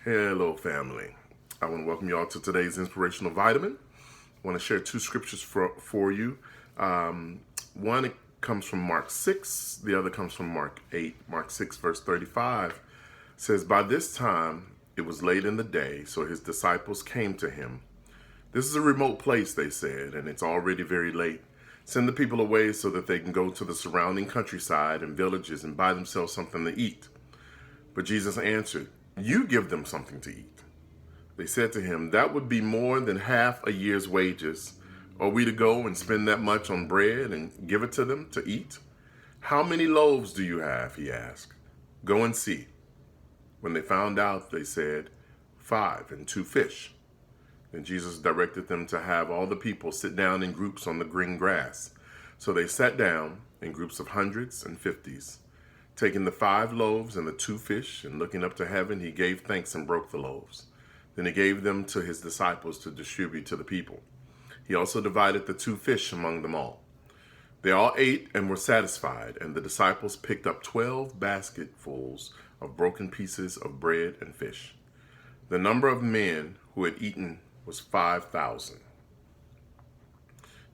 Hello, family. I want to welcome you all to today's Inspirational Vitamin. I want to share two scriptures for you. One it comes from Mark 6, the other comes from Mark 8. Mark 6, verse 35 says, "By this time it was late in the day, so his disciples came to him. This is a remote place," they said, "and it's already very late. Send the people away so that they can go to the surrounding countryside and villages and buy themselves something to eat." But Jesus answered, "You give them something to eat." They said to him, "That would be more than half a year's wages. Are we to go and spend that much on bread and give it to them to eat?" "How many loaves do you have?" he asked. "Go and see." When they found out, they said, "5 and 2 fish." Then Jesus directed them to have all the people sit down in groups on the green grass. So they sat down in groups of hundreds and fifties. Taking the 5 loaves and the 2 fish, and looking up to heaven, he gave thanks and broke the loaves. Then he gave them to his disciples to distribute to the people. He also divided the 2 fish among them all. They all ate and were satisfied, and the disciples picked up 12 basketfuls of broken pieces of bread and fish. The number of men who had eaten was 5,000.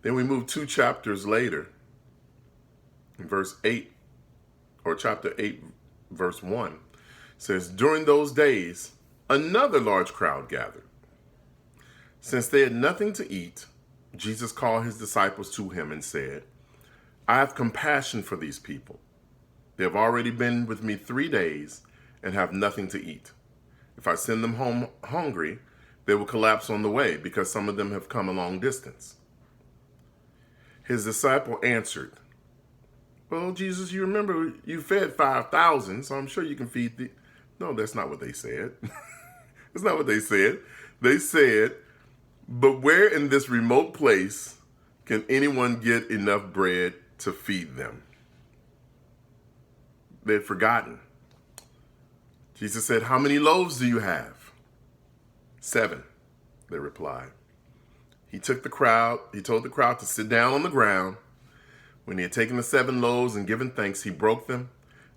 Then we move 2 chapters later, in verse 8, or chapter 8, verse 1, says, "During those days, another large crowd gathered. Since they had nothing to eat, Jesus called his disciples to him and said, 'I have compassion for these people. They have already been with me 3 days and have nothing to eat. If I send them home hungry, they will collapse on the way because some of them have come a long distance.' His disciple answered, 'Well, Jesus, you remember you fed 5,000, so I'm sure you can feed the—'" No, that's not what they said. That's not what they said. They said, "But where in this remote place can anyone get enough bread to feed them?" They'd forgotten. Jesus said, "How many loaves do you have?" 7, they replied. He told the crowd to sit down on the ground. When he had taken the 7 loaves and given thanks, he broke them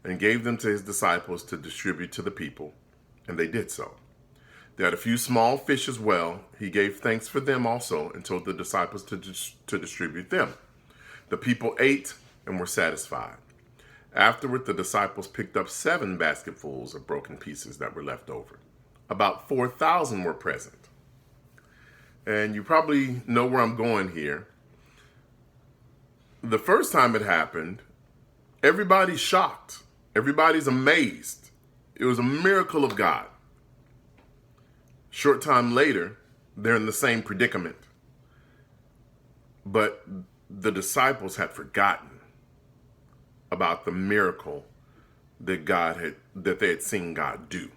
and gave them to his disciples to distribute to the people, and they did so. They had a few small fish as well. He gave thanks for them also and told the disciples to distribute them. The people ate and were satisfied. Afterward, the disciples picked up 7 basketfuls of broken pieces that were left over. About 4,000 were present. And you probably know where I'm going here. The first time it happened, everybody's shocked. Everybody's amazed. It was a miracle of God. Short time later, they're in the same predicament. But the disciples had forgotten about the miracle that they had seen God do.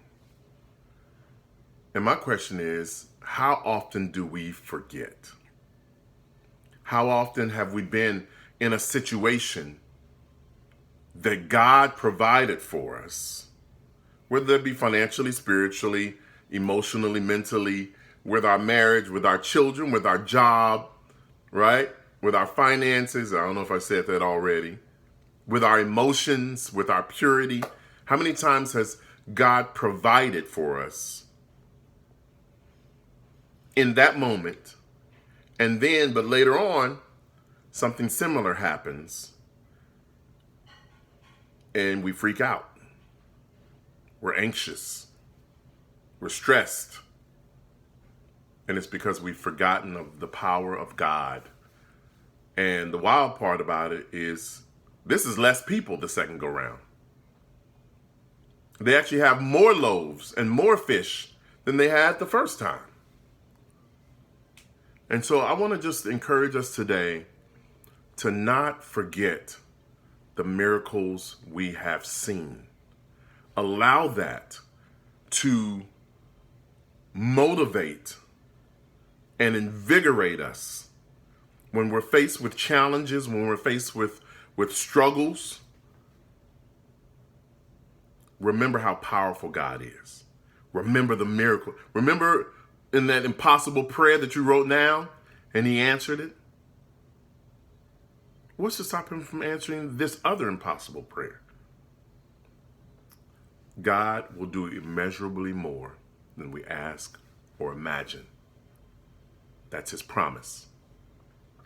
And my question is, how often do we forget? How often have we been in a situation that God provided for us, whether it be financially, spiritually, emotionally, mentally, with our marriage, with our children, with our job, right? With our finances. I don't know if I said that already. With our emotions, with our purity. How many times has God provided for us in that moment? And then, but later on, something similar happens and we freak out. We're anxious. We're stressed. And it's because we've forgotten of the power of God. And the wild part about it is this is less people the second go round. They actually have more loaves and more fish than they had the first time. And so I want to just encourage us today to not forget the miracles we have seen. Allow that to motivate and invigorate us when we're faced with challenges, when we're faced with struggles. Remember how powerful God is. Remember the miracle. Remember in that impossible prayer that you wrote down and he answered it. What's to stop him from answering this other impossible prayer? God will do immeasurably more than we ask or imagine. That's his promise.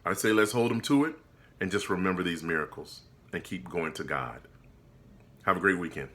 I say let's hold him to it and just remember these miracles and keep going to God. Have a great weekend.